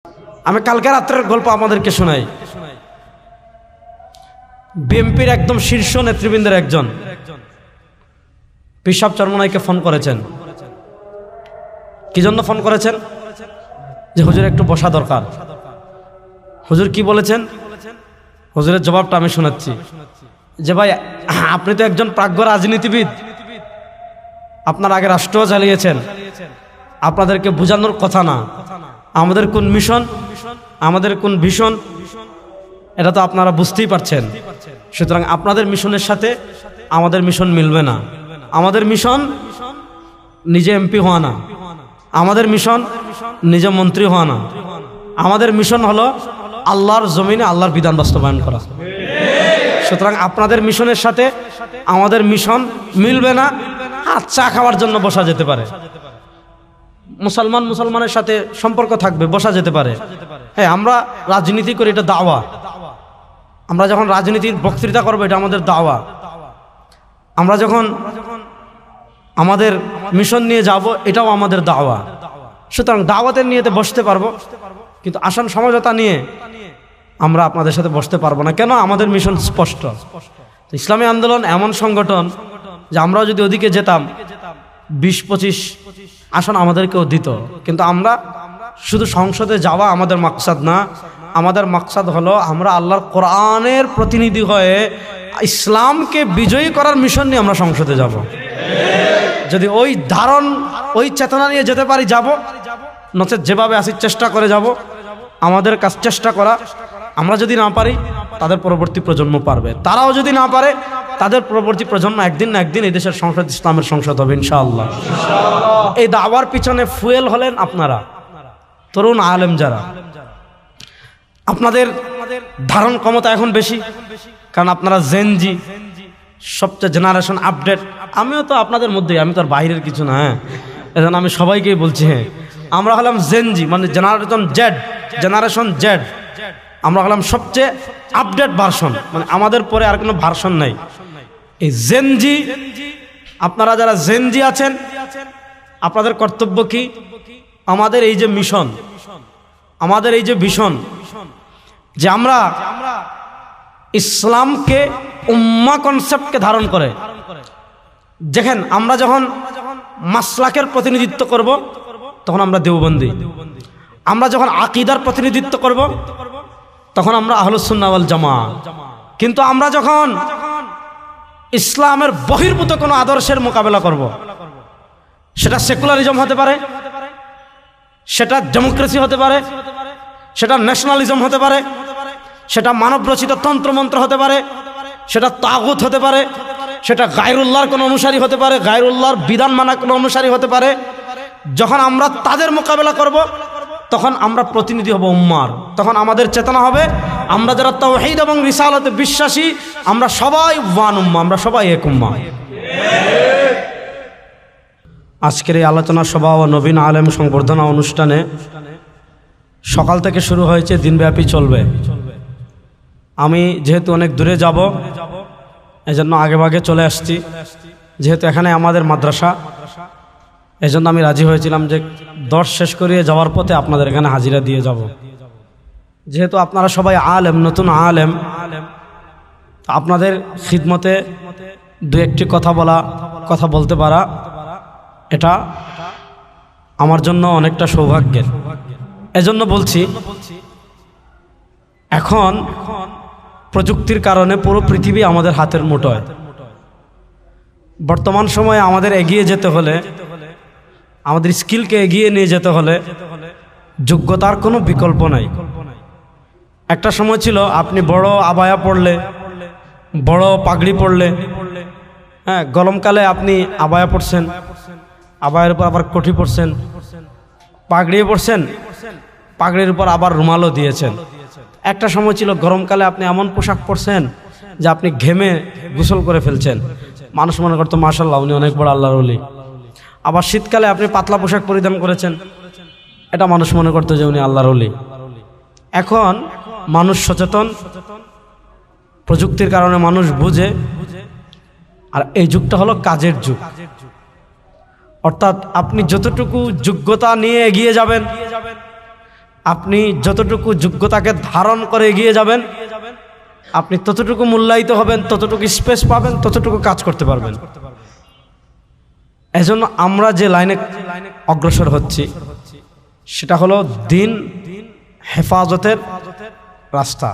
আমি কালকে রাত্রের গল্প আমাদেরকে শোনাই। বিএনপির একদম শীর্ষ নেতৃবৃন্দের একজন পিসাব চরমনাইকে ফোন করেছেন। কি জন্য ফোন করেছেন? যে হুজুর একটু বসা দরকার। হুজুর কি বলেছেন? হুজুরের জবাবটা আমি শোনাচ্ছি যে ভাই, আপনি তো একজন প্রাজ্ঞ রাজনীতিবিদ, আপনার আগে রাষ্ট্র চালিয়েছেন, আপনাদেরকে বোঝানোর কথা না আমাদের কোন মিশন, আমাদের কোন ভিশন, এটা তো আপনারা বুঝতেই পারছেন। সুতরাং আপনাদের মিশনের সাথে আমাদের মিশন মিলবে না। আমাদের মিশন নিজে এমপি হওয়া না, আমাদের মিশন নিজে মন্ত্রী হওয়া না, আমাদের মিশন হলো আল্লাহর জমিনে আল্লাহর বিধান বাস্তবায়ন করা। সুতরাং আপনাদের মিশনের সাথে আমাদের মিশন মিলবে না। চা খাওয়ার জন্য বসা যেতে পারে, মুসলমানের সাথে সম্পর্ক থাকবে, বসা যেতে পারে। হ্যাঁ, আমরা রাজনীতি করি, এটা দাওয়া। আমরা যখন রাজনীতির বক্তৃতা করবো, এটা আমাদের দাওয়া। আমরা যখন আমাদের মিশন নিয়ে যাব, এটাও আমাদের দাওয়া। সুতরাং দাওয়াতের নিয়েতে বসতে পারবো, কিন্তু আসন সমঝোতা নিয়ে আমরা আপনাদের সাথে বসতে পারবো না। কেন? আমাদের মিশন স্পষ্ট। ইসলামী আন্দোলন এমন সংগঠন যে আমরাও যদি ওদিকে যেতাম 20-25 আসন আমাদেরকেও দিত, কিন্তু আমরা শুধু সংসদে যাওয়া আমাদের মাকসাদ না। আমাদের মাকসাদ হলো আমরা আল্লাহর কোরআনের প্রতিনিধি হয়ে ইসলামকে বিজয়ী করার মিশন নিয়ে আমরা সংসদে যাব। যদি ওই ধারণ, ওই চেতনা নিয়ে যেতে পারি যাব, নচেত যেভাবে আসি চেষ্টা করে যাব। আমাদের কাজ চেষ্টা করা। আমরা যদি না পারি, তাদের পরবর্তী প্রজন্ম পারবে। তারাও যদি না পারে, তাদের পরবর্তী প্রজন্ম একদিন না একদিন এই দেশের সংসদ ইসলামের সংসদ হবে ইনশাআল্লাহ। এই দাওয়ার পিছনে ফুয়েল হলেন আপনারা, তরুণ আলেম যারা। আপনাদের ধারণ ক্ষমতা এখন বেশি, কারণ আপনারা জেনজি, সবচেয়ে জেনারেশন আপডেট। আমিও তো আপনাদের মধ্যেই, আমি তো আর বাইরের কিছু না। হ্যাঁ, এজন্য আমি সবাইকেই বলছি, হ্যাঁ আমরা হলাম জেনজি, মানে জেনারেশন জেড। আমরা হলাম সবচেয়ে আপডেট ভার্সন, মানে আমাদের পরে আর কোনো ভার্সন নাই। এই জেনজি, আপনারা যারা জেনজি আছেন, আপনাদের কর্তব্য কি? আমাদের এই যে মিশন, আমাদের এই যে ভিশন, যে আমরা ইসলামকে উম্মাহ কনসেপ্টকে ধারণ করে, দেখেন আমরা যখন মাসলাকের প্রতিনিধিত্ব করব, তখন আমরা দেওবন্দি। আমরা যখন আকীদার প্রতিনিধিত্ব করব, তখন আমরা আহলুস সুন্নাহ ওয়াল জামাআহ। কিন্তু আমরা যখন ইসলামের বহির্ভূত কোনো আদর্শের মোকাবেলা করব, সেটা সেকুলারিজম হতে পারে, সেটা ডেমোক্রেসি হতে পারে, সেটা ন্যাশনালিজম হতে পারে, সেটা মানবরচিত তন্ত্রমন্ত্র হতে পারে, সেটা তাগুত হতে পারে, সেটা গায়রুল্লাহর কোনো অনুসারী হতে পারে, গায়রুল্লাহর বিধান মানা কোনো অনুসারী হতে পারে। যখন আমরা তাদের মোকাবেলা করব, তখন আমরা প্রতিনিধি হব উম্মার। তখন আমাদের চেতনা হবে, আমরা যারা তাওহীদ এবং রিসালাতে বিশ্বাসী, আমরা সবাই ওয়ান উম্মাহ, আমরা সবাই এক উম্মাহ। আজকের এই আলোচনা সভা ও নবীন আলেম সংবর্ধনা অনুষ্ঠানে সকাল থেকে শুরু হয়েছে, দিনব্যাপী চলবে। আমি যেহেতু অনেক দূরে যাব, এজন্য আগেভাগে চলে আসছি। যেহেতু এখানে আমাদের মাদ্রাসা, এজন্য আমি রাজি হয়েছিলাম যে দর্শ শেষ করিয়ে যাওয়ার পথে আপনাদের এখানে হাজিরা দিয়ে যাব। যেহেতু আপনারা সবাই আলেম, নতুন আলেম, আপনাদের খিদমতে দু একটি কথা বলতে পারা, এটা আমার জন্য অনেকটা সৌভাগ্যের। এজন্য বলছি, এখন প্রযুক্তির কারণে পুরো পৃথিবী আমাদের হাতের মুঠোয়। বর্তমান সময়ে আমাদের এগিয়ে যেতে হলে, আমাদের স্কিলকে এগিয়ে নিয়ে যেতে হলে যোগ্যতার কোনো বিকল্প নাই। একটা সময় ছিল আপনি বড় আবায়া পড়লে, বড় পাগড়ি পড়লে, হ্যাঁ গরমকালে আপনি আবায়া পড়ছেন, আবায়ের উপর আবার কোটি পড়ছেন, পাগড়িয়ে পড়ছেন, পাগড়ির উপর আবার রুমালও দিয়েছেন। একটা সময় ছিল গরমকালে আপনি এমন পোশাক পরছেন যে আপনি ঘেমে গোসল করে ফেলছেন, মানুষ মনে করতো মাশাআল্লাহ উনি অনেক বড় আল্লাহর ওলি। আবার শীতকালে আপনি পাতলা পোশাক পরিধান করেছেন, এটা মানুষ মনে করতো যে উনি আল্লাহর ওলি। এখন মানুষ সচেতন, প্রযুক্তির কারণে মানুষ বুঝে, আর এই যুগটা হলো কাজের যুগ। অর্থাৎ আপনি যতটুকু যোগ্যতা নিয়ে এগিয়ে যাবেন, আপনি যতটুকু যোগ্যতাকে ধারণ করে এগিয়ে যাবেন, আপনি ততটুকু মূল্যায়িত হবেন, ততটুকু স্পেস পাবেন, ততটুকু কাজ করতে পারবেন। এজন্য আমরা যে লাইনে অগ্রসর হচ্ছি সেটা হলো দিন হেফাজতের রাস্তা।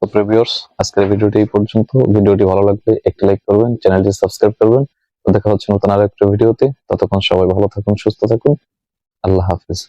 তো প্রিভিউয়ার্স, আজকের ভিডিওটি এই পর্যন্ত। ভিডিওটি ভালো লাগলে একটি লাইক করবেন, চ্যানেলটি সাবস্ক্রাইব করবেন। তো দেখা হচ্ছে নতুন আরেকটা ভিডিওতে। ততক্ষণ সবাই ভালো থাকুন, সুস্থ থাকুন। আল্লাহ হাফিজ।